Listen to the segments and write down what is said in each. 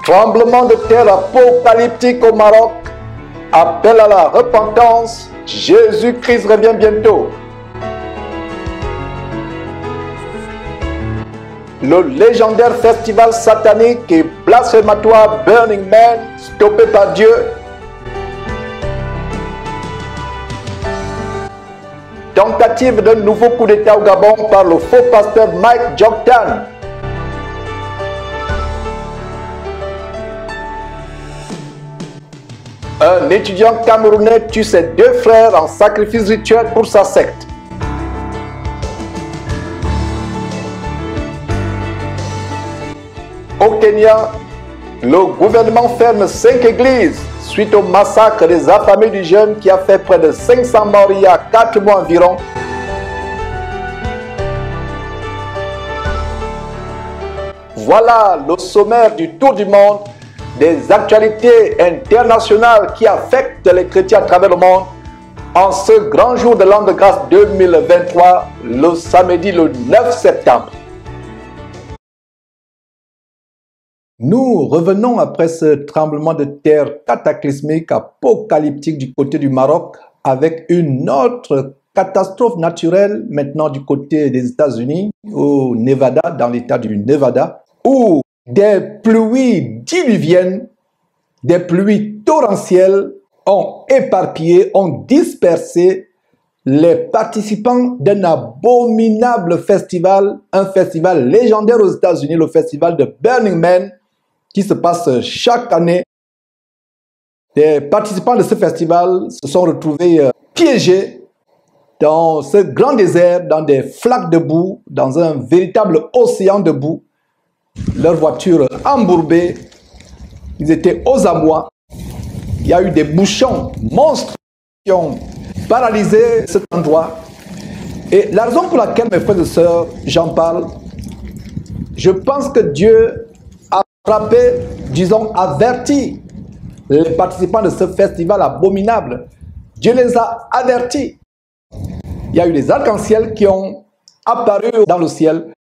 Tremblement de terre apocalyptique au Maroc. Appel à la repentance. Jésus-Christ revient bientôt. Le légendaire festival satanique et blasphématoire Burning Man, stoppé par Dieu. Tentative d'un nouveau coup d'État au Gabon par le faux pasteur Mike Joktan. Un étudiant camerounais tue ses deux frères en sacrifice rituel pour sa secte. Au Kenya, le gouvernement ferme 5 églises suite au massacre des affamés du jeûne qui a fait près de 500 morts il y a 4 mois environ. Voilà le sommaire du tour du monde des actualités internationales qui affectent les chrétiens à travers le monde en ce grand jour de l'an de grâce 2023, le samedi le 9 septembre. Nous revenons après ce tremblement de terre cataclysmique, apocalyptique du côté du Maroc, avec une autre catastrophe naturelle maintenant du côté des États-Unis, au Nevada, dans l'état du Nevada, où des pluies diluviennes, des pluies torrentielles ont éparpillé, ont dispersé les participants d'un abominable festival, un festival légendaire aux États-Unis, le festival de Burning Man, qui se passe chaque année. Les participants de ce festival se sont retrouvés piégés dans ce grand désert, dans des flaques de boue, dans un véritable océan de boue. Leurs voitures embourbées, ils étaient aux abois. Il y a eu des bouchons monstres qui ont paralysé cet endroit. Et la raison pour laquelle, mes frères et sœurs, j'en parle, je pense que Dieu a frappé, disons, averti les participants de ce festival abominable. Dieu les a avertis. Il y a eu des arcs-en-ciel qui ont apparu dans le ciel.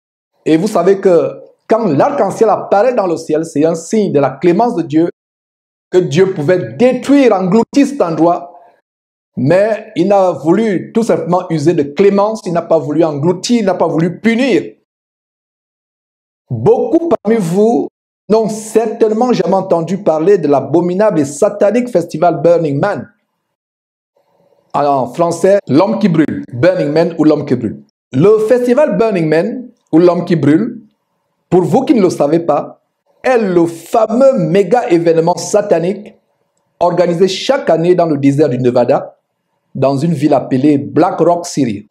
Et vous savez que quand l'arc-en-ciel apparaît dans le ciel, c'est un signe de la clémence de Dieu, que Dieu pouvait détruire, engloutir cet endroit. Mais il n'a voulu tout simplement user de clémence, il n'a pas voulu engloutir, il n'a pas voulu punir. Beaucoup parmi vous n'ont certainement jamais entendu parler de l'abominable et satanique festival Burning Man. En français, l'homme qui brûle, Burning Man ou l'homme qui brûle. Le festival Burning Man ou l'homme qui brûle, pour vous qui ne le savez pas, est le fameux méga événement satanique organisé chaque année dans le désert du Nevada, dans une ville appelée Black Rock City.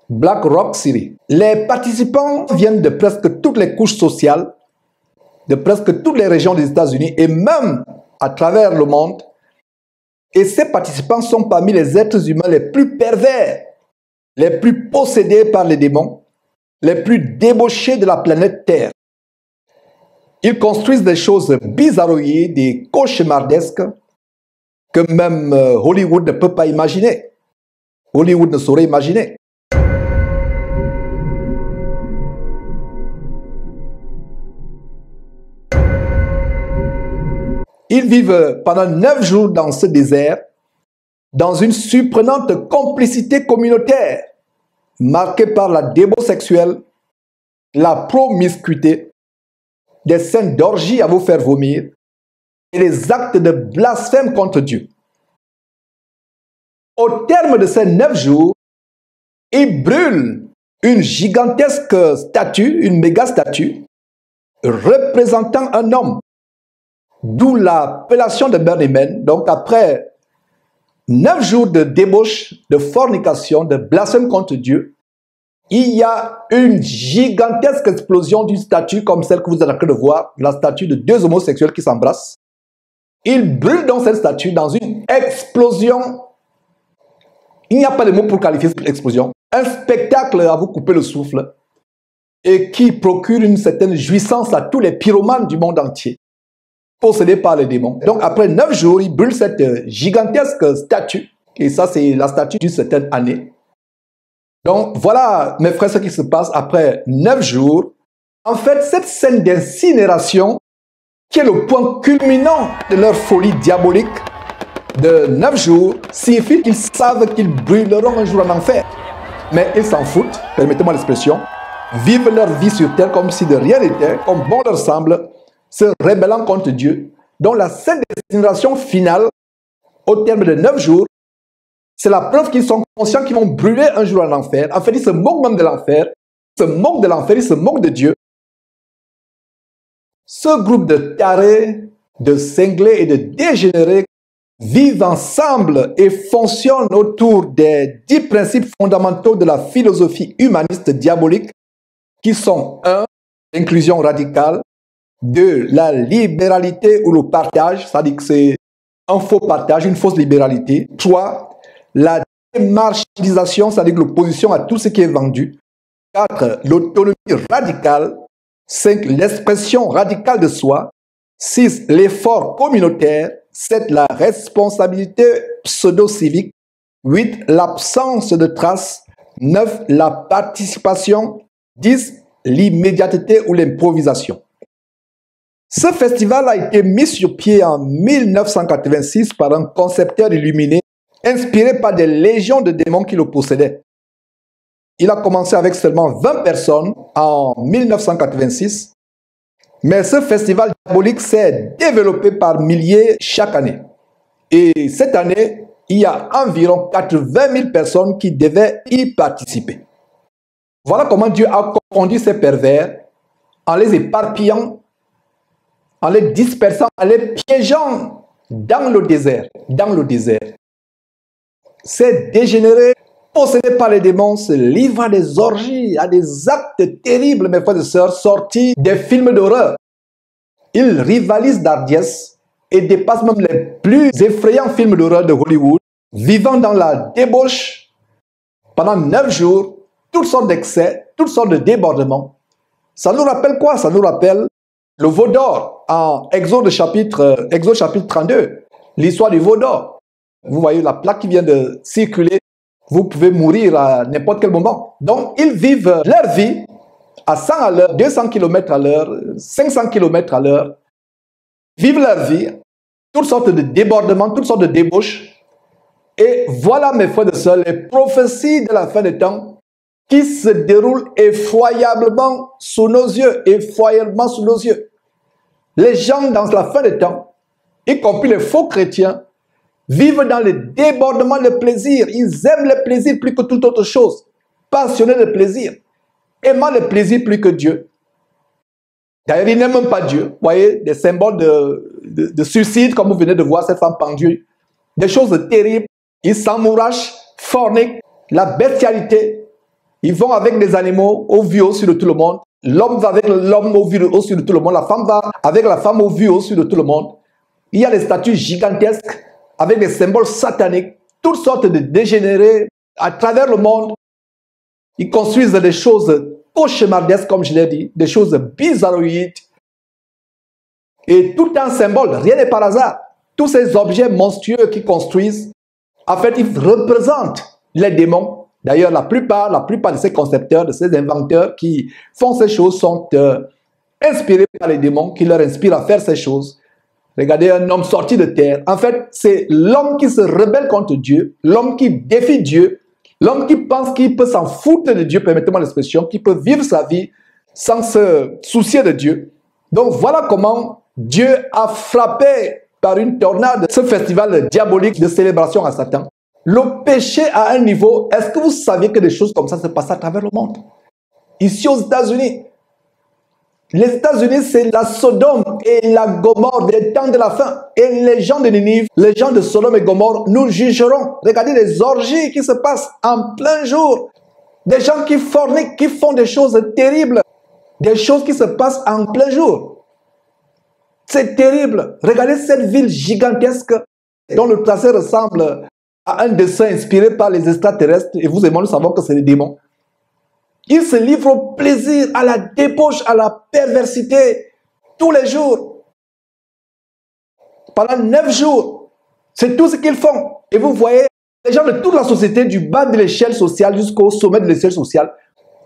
Black Rock City. Les participants viennent de presque toutes les couches sociales, de presque toutes les régions des États-Unis et même à travers le monde. Et ces participants sont parmi les êtres humains les plus pervers, les plus possédés par les démons, les plus débauchés de la planète Terre. Ils construisent des choses bizarroïdes, des cauchemardesques que même Hollywood ne peut pas imaginer. Hollywood ne saurait imaginer. Ils vivent pendant 9 jours dans ce désert, dans une surprenante complicité communautaire, marquée par la débauche sexuelle, la promiscuité, des scènes d'orgie à vous faire vomir et les actes de blasphème contre Dieu. Au terme de ces 9 jours, ils brûlent une gigantesque statue, une méga statue, représentant un homme. D'où l'appellation de Burning Man. Donc après 9 jours de débauche, de fornication, de blasphème contre Dieu, il y a une gigantesque explosion d'une statue comme celle que vous êtes en train de voir, la statue de 2 homosexuels qui s'embrassent. Ils brûlent donc cette statue dans une explosion. Il n'y a pas de mots pour qualifier cette explosion. Un spectacle à vous couper le souffle et qui procure une certaine jouissance à tous les pyromanes du monde entier, possédés par les démons. Donc après 9 jours, ils brûlent cette gigantesque statue. Et ça, c'est la statue d'une certaine année. Donc voilà, mes frères, ce qui se passe après 9 jours. En fait, cette scène d'incinération qui est le point culminant de leur folie diabolique, de 9 jours, signifie qu'ils savent qu'ils brûleront un jour en enfer. Mais ils s'en foutent, permettez-moi l'expression, vivent leur vie sur terre comme si de rien n'était, comme bon leur semble, se rebellant contre Dieu, dont la seule destination finale, au terme de 9 jours, c'est la preuve qu'ils sont conscients qu'ils vont brûler un jour en enfer. En fait, ils se moquent même de l'enfer, ils se moquent de l'enfer, ils se moquent de Dieu. Ce groupe de tarés, de cinglés et de dégénérés vivent ensemble et fonctionnent autour des 10 principes fondamentaux de la philosophie humaniste diabolique qui sont 1. L'inclusion radicale, 2. La libéralité ou le partage, c'est-à-dire que c'est un faux partage, une fausse libéralité. 3. La démarchandisation, c'est-à-dire l'opposition à tout ce qui est vendu. 4. L'autonomie radicale. 5. L'expression radicale de soi. 6. L'effort communautaire. 7. La responsabilité pseudo-civique. 8. L'absence de traces. 9. La participation. 10. L'immédiateté ou l'improvisation. Ce festival a été mis sur pied en 1986 par un concepteur illuminé inspiré par des légions de démons qui le possédaient. Il a commencé avec seulement 20 personnes en 1986, mais ce festival diabolique s'est développé par milliers chaque année. Et cette année, il y a environ 80 000 personnes qui devaient y participer. Voilà comment Dieu a conduit ces pervers en les éparpillant, en les dispersant, en les piégeant dans le désert. Ces dégénérés, possédés par les démons, se livrent à des orgies, à des actes terribles, mes frères et sœurs, sortis des films d'horreur. Ils rivalisent d'hardiesse et dépassent même les plus effrayants films d'horreur de Hollywood, vivant dans la débauche pendant 9 jours, toutes sortes d'excès, toutes sortes de débordements. Ça nous rappelle quoi? Ça nous rappelle le veau d'or en Exode chapitre 32, l'histoire du veau d'or. Vous voyez la plaque qui vient de circuler, vous pouvez mourir à n'importe quel moment. Donc, ils vivent leur vie à 100 à l'heure, 200 km à l'heure, 500 km à l'heure. Vivent leur vie, toutes sortes de débordements, toutes sortes de débauches. Et voilà, mes frères et sœurs, les prophéties de la fin des temps qui se déroulent effroyablement sous nos yeux, effroyablement sous nos yeux. Les gens dans la fin des temps, y compris les faux chrétiens, vivent dans le débordement de plaisir. Ils aiment le plaisir plus que toute autre chose. Passionnés de plaisir. Aimant le plaisir plus que Dieu. D'ailleurs, ils n'aiment même pas Dieu. Vous voyez, des symboles de suicide, comme vous venez de voir cette femme pendue. Des choses terribles. Ils s'amourachent, forniquent, la bestialité. Ils vont avec des animaux au vu au-dessus de tout le monde. L'homme va avec l'homme au vu au-dessus de tout le monde. La femme va avec la femme au vu au-dessus de tout le monde. Il y a des statues gigantesques avec des symboles sataniques, toutes sortes de dégénérés à travers le monde. Ils construisent des choses cauchemardesques, comme je l'ai dit, des choses bizarroïdes. Et tout un symbole, rien n'est par hasard. Tous ces objets monstrueux qu'ils construisent, en fait, ils représentent les démons. D'ailleurs, la plupart de ces concepteurs, de ces inventeurs qui font ces choses sont inspirés par les démons qui leur inspirent à faire ces choses. Regardez un homme sorti de terre. En fait, c'est l'homme qui se rebelle contre Dieu, l'homme qui défie Dieu, l'homme qui pense qu'il peut s'en foutre de Dieu, permettez-moi l'expression, qui peut vivre sa vie sans se soucier de Dieu. Donc voilà comment Dieu a frappé par une tornade ce festival diabolique de célébration à Satan. Le péché à un niveau, est-ce que vous saviez que des choses comme ça se passent à travers le monde? Ici aux États-Unis. Les États-Unis, c'est la Sodome et la Gomorre des temps de la fin. Et les gens de Ninive, les gens de Sodome et Gomorre, nous jugeront. Regardez les orgies qui se passent en plein jour. Des gens qui forniquent, qui font des choses terribles. Des choses qui se passent en plein jour. C'est terrible. Regardez cette ville gigantesque dont le tracé ressemble à un dessin inspiré par les extraterrestres. Et vous et moi, nous savons que c'est les démons. Ils se livrent au plaisir, à la débauche, à la perversité, tous les jours. Pendant 9 jours, c'est tout ce qu'ils font. Et vous voyez, les gens de toute la société, du bas de l'échelle sociale jusqu'au sommet de l'échelle sociale,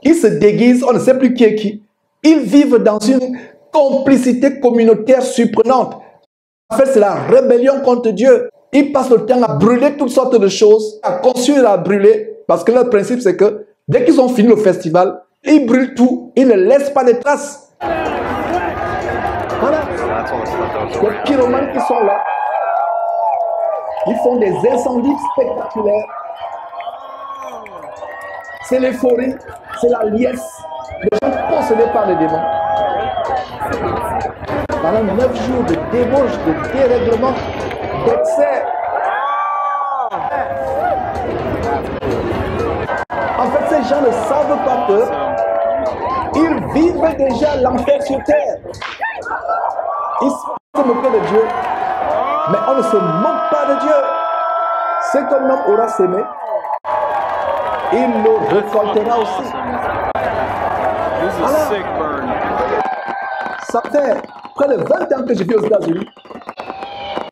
ils se déguisent, on ne sait plus qui est qui. Ils vivent dans une complicité communautaire surprenante. En fait, c'est la rébellion contre Dieu. Ils passent le temps à brûler toutes sortes de choses, à construire, à brûler, parce que leur principe, c'est que dès qu'ils ont fini le festival, ils brûlent tout, ils ne laissent pas de traces. Voilà. Les pyromanes qui sont là, ils font des incendies spectaculaires. C'est l'euphorie, c'est la liesse. Les gens possédés par les démons. Pendant 9 jours de débauche, de dérèglement, d'excès. En fait, ces gens ne savent pas que ils vivent déjà l'enfer sur terre. Ils se moquent de Dieu, mais on ne se moque pas de Dieu. Ce qu'un homme aura sémé, il le récoltera aussi. Alors, ça fait près de 20 ans que je vis aux États-Unis.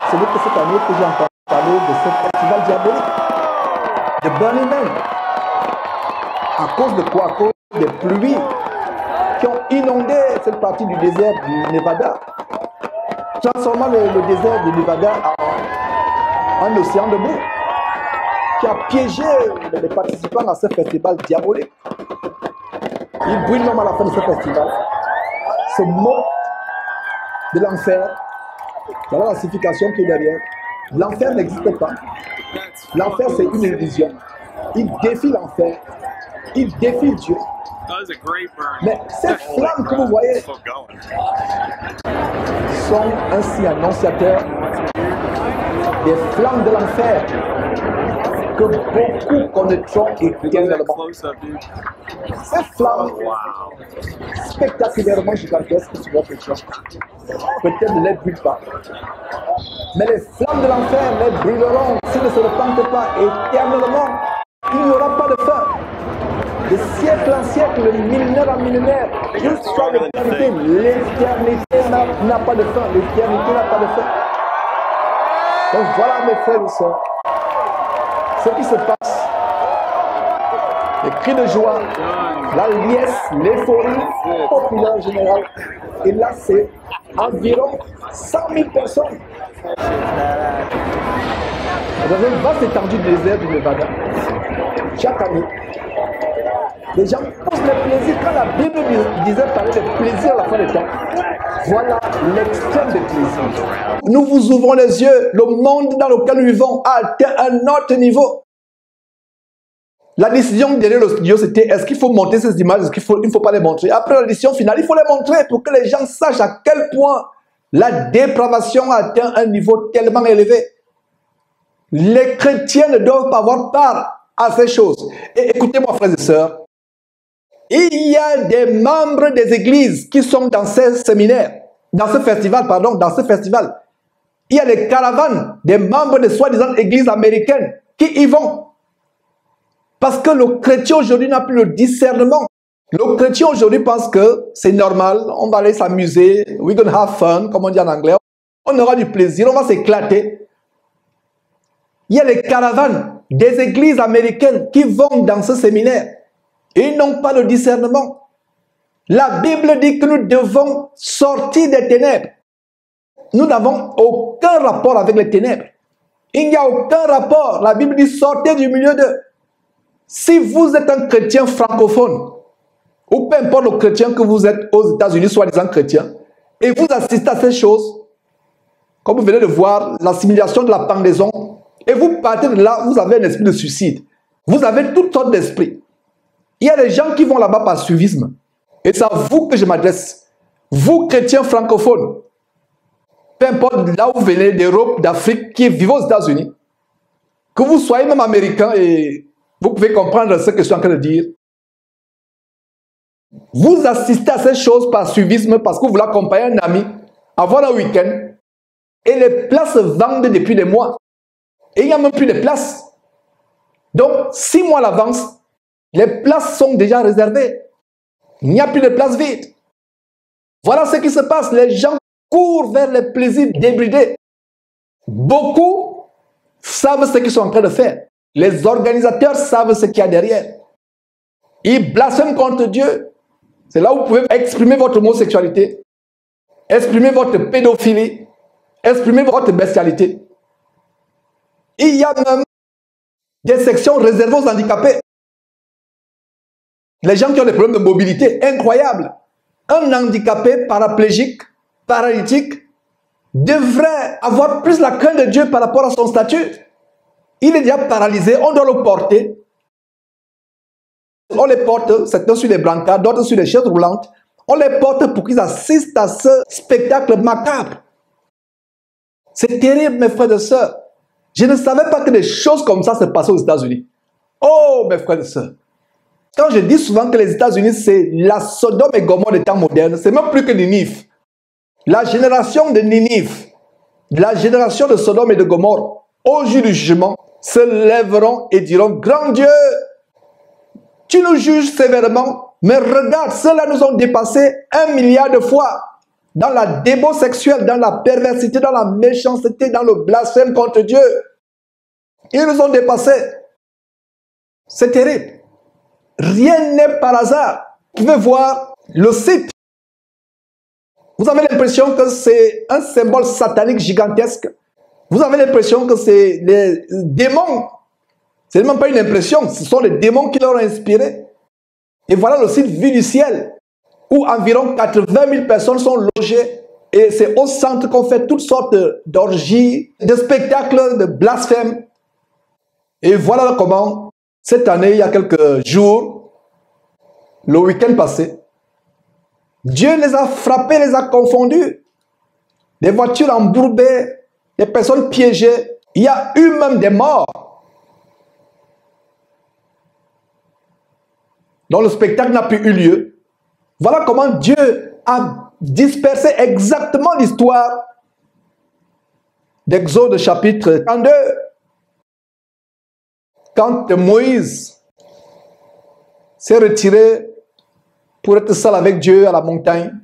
Ce n'est que cette année que j'ai entendu parler de ce festival diabolique, de Burning Man. À cause de quoi? À cause des pluies qui ont inondé cette partie du désert du Nevada, transformant le désert du Nevada en un océan de boue, qui a piégé les participants à ce festival diabolique. Ils brûlent même à la fin de ce festival, se moquent de l'enfer. Voilà la signification qui est derrière. L'enfer n'existe pas. L'enfer, c'est une illusion. Ils défient l'enfer. Ils défient Dieu. Mais ces flammes que vous voyez sont ainsi annonciateurs des flammes de l'enfer que beaucoup connaîtront éternellement. Ces flammes spectaculairement gigantesques sur votre champ, peut-être ne les brûlent pas. Mais les flammes de l'enfer les brûleront s'ils ne se repentent pas éternellement. Il n'y aura pas de fin. De siècle en siècle, de millénaire en millénaire, jusqu'à l'éternité. L'éternité n'a pas de fin. L'éternité n'a pas de fin. Donc voilà mes frères et sœurs, ce qui se passe. Les cris de joie, la liesse, l'euphorie populaire en général. Et là, c'est environ 100 000 personnes. Dans une vaste étendue du désert du Nevada, chaque année, les gens poussent le plaisir. Quand la Bible disait parler de plaisir à la fin des temps, voilà l'extrême de plaisir. Nous vous ouvrons les yeux. Le monde dans lequel nous vivons a atteint un autre niveau. La décision derrière le studio, c'était est-ce qu'il faut monter ces images, est-ce qu'il ne faut pas les montrer. Après la décision finale, il faut les montrer pour que les gens sachent à quel point la dépravation a atteint un niveau tellement élevé. Les chrétiens ne doivent pas avoir part à ces choses. Et écoutez-moi, frères et sœurs, il y a des membres des églises qui sont dans ces séminaires, dans ce festival. Il y a des caravanes des membres de soi-disant églises américaines qui y vont. Parce que le chrétien aujourd'hui n'a plus le discernement. Le chrétien aujourd'hui pense que c'est normal, on va aller s'amuser, we're gonna have fun, comme on dit en anglais. On aura du plaisir, on va s'éclater. Il y a des caravanes des églises américaines qui vont dans ce séminaire. Ils n'ont pas le discernement. La Bible dit que nous devons sortir des ténèbres. Nous n'avons aucun rapport avec les ténèbres. Il n'y a aucun rapport. La Bible dit sortez du milieu d'eux. Si vous êtes un chrétien francophone, ou peu importe le chrétien que vous êtes aux États-Unis, soi-disant chrétien, et vous assistez à ces choses, comme vous venez de voir, l'assimilation de la pendaison, et vous partez de là, vous avez un esprit de suicide. Vous avez toutes sortes d'esprits. Il y a des gens qui vont là-bas par suivisme. Et c'est à vous que je m'adresse. Vous, chrétiens francophones, peu importe là où vous venez, d'Europe, d'Afrique, qui vivent aux États-Unis, que vous soyez même américain et vous pouvez comprendre ce que je suis en train de dire. Vous assistez à ces choses par suivisme parce que vous voulez accompagner un ami, avoir un week-end, et les places se vendent depuis des mois. Et il n'y a même plus de places. Donc, 6 mois à l'avance, les places sont déjà réservées. Il n'y a plus de places vides. Voilà ce qui se passe. Les gens courent vers les plaisirs débridés. Beaucoup savent ce qu'ils sont en train de faire. Les organisateurs savent ce qu'il y a derrière. Ils blasphèment contre Dieu. C'est là où vous pouvez exprimer votre homosexualité. exprimez votre pédophilie, exprimez votre bestialité. Il y a même des sections réservées aux handicapés. Les gens qui ont des problèmes de mobilité, incroyable. Un handicapé paraplégique, paralytique, devrait avoir plus la crainte de Dieu par rapport à son statut. Il est déjà paralysé, on doit le porter. On les porte, certains sur les brancards, d'autres sur les chaises roulantes. On les porte pour qu'ils assistent à ce spectacle macabre. C'est terrible, mes frères et sœurs. Je ne savais pas que des choses comme ça se passaient aux États-Unis. Oh, mes frères et sœurs. Quand je dis souvent que les États-Unis, c'est la Sodome et Gomorrhe des temps modernes, c'est même plus que Ninive. La génération de Ninive, la génération de Sodome et de Gomorrhe, au jour du jugement, se lèveront et diront, grand Dieu, tu nous juges sévèrement, mais regarde, ceux-là nous ont dépassé 1 milliard de fois dans la débo sexuelle, dans la perversité, dans la méchanceté, dans le blasphème contre Dieu. Ils nous ont dépassés. C'est terrible. Rien n'est par hasard. Vous pouvez voir le site. Vous avez l'impression que c'est un symbole satanique gigantesque. Vous avez l'impression que c'est les démons. Ce n'est même pas une impression, ce sont les démons qui leur ont inspiré. Et voilà le site Vue du ciel, où environ 80 000 personnes sont logées. Et c'est au centre qu'on fait toutes sortes d'orgies, de spectacles, de blasphèmes. Et voilà comment, cette année, il y a quelques jours, le week-end passé, Dieu les a frappés, les a confondus. Des voitures embourbées, des personnes piégées. Il y a eu même des morts. Donc le spectacle n'a plus eu lieu. Voilà comment Dieu a dispersé exactement l'histoire d'Exode chapitre 32. Quand Moïse s'est retiré pour être seul avec Dieu à la montagne,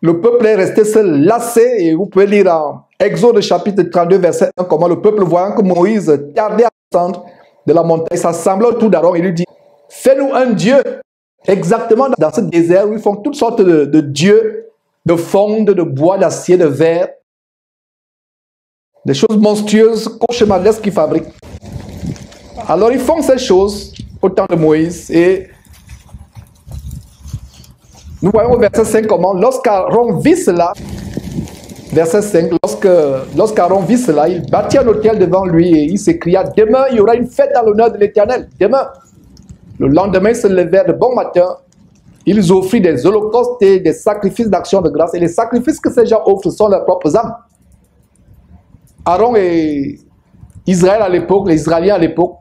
le peuple est resté seul, lassé, et vous pouvez lire en Exode chapitre 32, verset 1, comment le peuple, voyant que Moïse tardait à descendre de la montagne, s'assembla autour d'Aaron et lui dit, fais-nous un Dieu. Exactement dans ce désert où ils font toutes sortes de dieux, de fonte, de bois, d'acier, de verre, des choses monstrueuses, cauchemardesques qu'ils fabriquent. Alors ils font ces choses au temps de Moïse et nous voyons au verset 5 comment, lorsqu'Aaron vit cela, verset 5, lorsqu'Aaron vit cela, il bâtit un autel devant lui et il s'écria, demain il y aura une fête en l'honneur de l'Éternel, demain. Le lendemain, ils se levèrent de bon matin, ils offrirent des holocaustes et des sacrifices d'action de grâce. Et les sacrifices que ces gens offrent sont leurs propres âmes. Aaron et Israël à l'époque, les Israéliens à l'époque,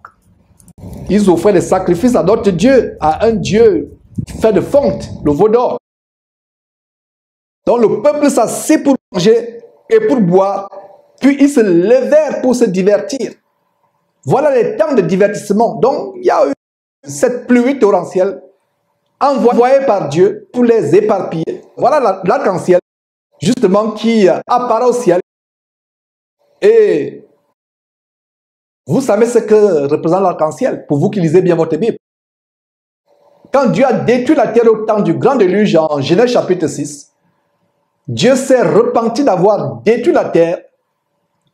ils offraient des sacrifices à d'autres dieux, à un dieu fait de fonte, le veau d'or. Donc le peuple s'assit pour manger et pour boire, puis ils se levèrent pour se divertir. Voilà les temps de divertissement. Donc il y a eu cette pluie torrentielle envoyée par Dieu pour les éparpiller. Voilà l'arc-en-ciel, justement, qui apparaît au ciel. Et vous savez ce que représente l'arc-en-ciel, pour vous qui lisez bien votre Bible. Quand Dieu a détruit la terre au temps du grand déluge en Genèse chapitre 6, Dieu s'est repenti d'avoir détruit la terre.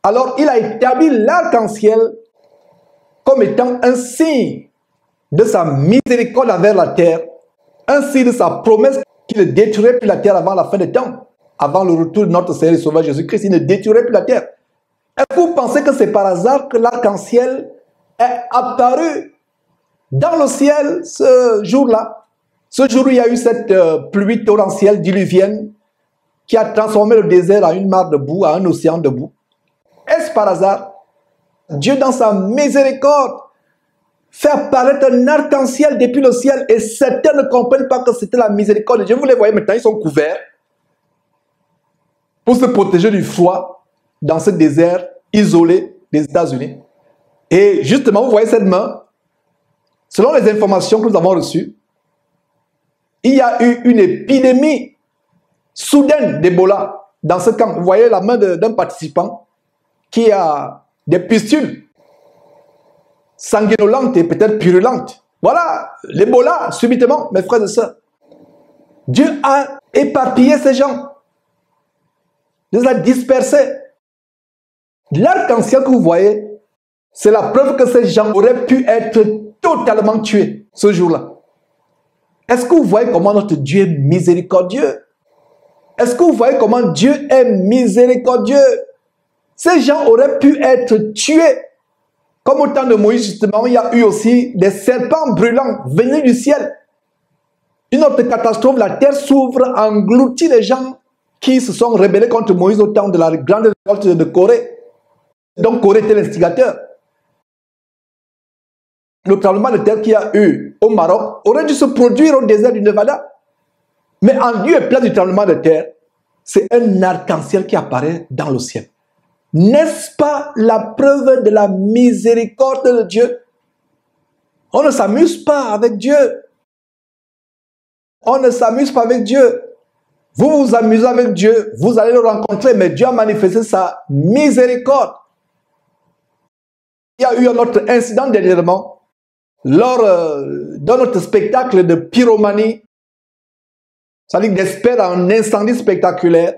Alors il a établi l'arc-en-ciel comme étant un signe de sa miséricorde envers la terre, ainsi de sa promesse qu'il ne détruirait plus la terre avant la fin des temps, avant le retour de notre Seigneur et Sauveur Jésus-Christ, il ne détruirait plus la terre. Est-ce que vous pensez que c'est par hasard que l'arc-en-ciel est apparu dans le ciel ce jour-là? Ce jour où il y a eu cette pluie torrentielle diluvienne qui a transformé le désert en une mare de boue, en un océan de boue. Est-ce par hasard? Dieu, dans sa miséricorde, fait apparaître un arc-en-ciel depuis le ciel et certains ne comprennent pas que c'était la miséricorde de Dieu. Vous les voyez maintenant, ils sont couverts pour se protéger du froid dans ce désert isolé des États-Unis. Et justement, vous voyez cette main, selon les informations que nous avons reçues, il y a eu une épidémie soudaine d'Ebola dans ce camp. Vous voyez la main d'un participant qui a des pustules sanguinolente et peut-être purulente. Voilà, l'Ebola, subitement, mes frères et sœurs. Dieu a éparpillé ces gens. les a dispersés. L'arc-en-ciel que vous voyez, c'est la preuve que ces gens auraient pu être totalement tués ce jour-là. Est-ce que vous voyez comment notre Dieu est miséricordieux? Est-ce que vous voyez comment Dieu est miséricordieux? Ces gens auraient pu être tués. Comme au temps de Moïse, justement, il y a eu aussi des serpents brûlants venus du ciel. Une autre catastrophe, la terre s'ouvre, engloutit les gens qui se sont rebellés contre Moïse au temps de la grande révolte de Corée. Donc Corée était l'instigateur. Le tremblement de terre qu'il y a eu au Maroc aurait dû se produire au désert du Nevada. Mais en lieu et place du tremblement de terre, c'est un arc-en-ciel qui apparaît dans le ciel. N'est-ce pas la preuve de la miséricorde de Dieu? On ne s'amuse pas avec Dieu. On ne s'amuse pas avec Dieu. Vous vous amusez avec Dieu, vous allez le rencontrer, mais Dieu a manifesté sa miséricorde. Il y a eu un autre incident dernièrement, lors de notre spectacle de pyromanie, c'est-à-dire d'experts en incendie spectaculaire.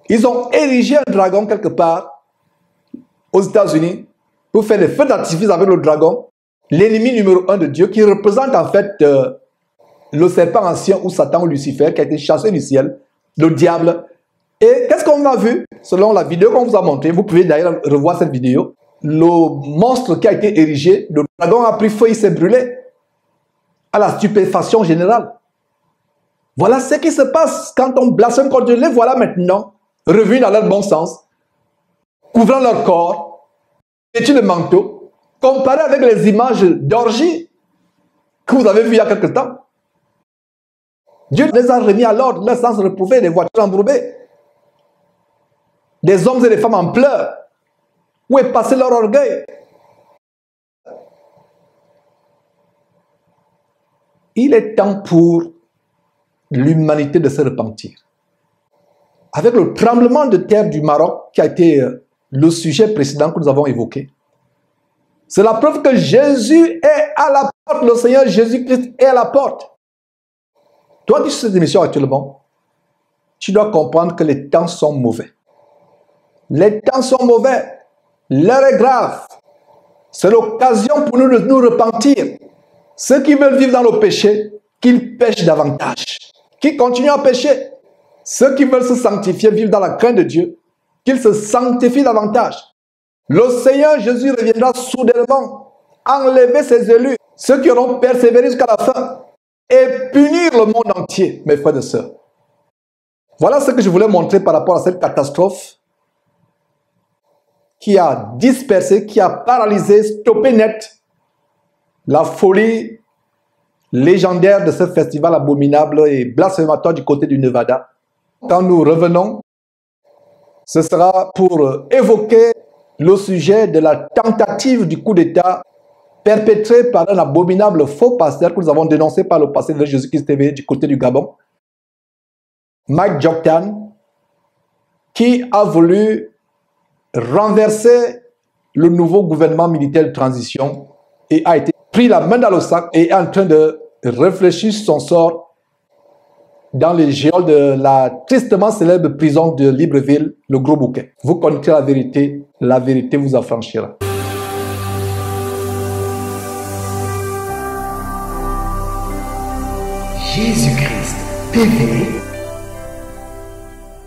Ils ont érigé un dragon quelque part aux États-Unis pour faire des feux d'artifice avec le dragon, l'ennemi numéro 1 de Dieu, qui représente en fait le serpent ancien ou Satan ou Lucifer qui a été chassé du ciel, le diable. Et qu'est-ce qu'on a vu? Selon la vidéo qu'on vous a montrée, vous pouvez d'ailleurs revoir cette vidéo, le monstre qui a été érigé, le dragon a pris feu, il s'est brûlé à la stupéfaction générale. Voilà ce qui se passe quand on blasphème contre Dieu. Les voilà maintenant revenus dans leur bon sens, couvrant leur corps, vêtus de manteau, comparé avec les images d'orgie que vous avez vues il y a quelque temps. Dieu les a remis à l'ordre, leur sens reprouvé, des voitures embourbées, des hommes et des femmes en pleurs. Où est passé leur orgueil? Il est temps pour l'humanité de se repentir. Avec le tremblement de terre du Maroc, qui a été le sujet précédent que nous avons évoqué, c'est la preuve que Jésus est à la porte, le Seigneur Jésus-Christ est à la porte. Toi qui es sur cette émission actuellement, tu dois comprendre que les temps sont mauvais. Les temps sont mauvais. L'heure est grave. C'est l'occasion pour nous de nous repentir. Ceux qui veulent vivre dans le péché, qu'ils pêchent davantage. Qui continuent à pécher. Ceux qui veulent se sanctifier, vivre dans la crainte de Dieu, qu'ils se sanctifient davantage. Le Seigneur Jésus reviendra soudainement, enlever ses élus, ceux qui auront persévéré jusqu'à la fin, et punir le monde entier, mes frères et sœurs. Voilà ce que je voulais montrer par rapport à cette catastrophe qui a dispersé, qui a paralysé, stoppé net la folie légendaire de ce festival abominable et blasphématoire du côté du Nevada. Quand nous revenons, ce sera pour évoquer le sujet de la tentative du coup d'État perpétré par un abominable faux pasteur que nous avons dénoncé par le passé de Jésus-Christ TV du côté du Gabon, Mike Joktan, qui a voulu renverser le nouveau gouvernement militaire de transition et a été pris la main dans le sac et est en train de réfléchir sur son sort dans les géoles de la tristement célèbre prison de Libreville, le Gros Bouquet. Vous connaîtrez la vérité vous affranchira. Jésus-Christ TV,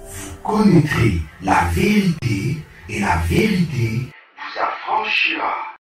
vous connaîtrez la vérité et la vérité vous affranchira.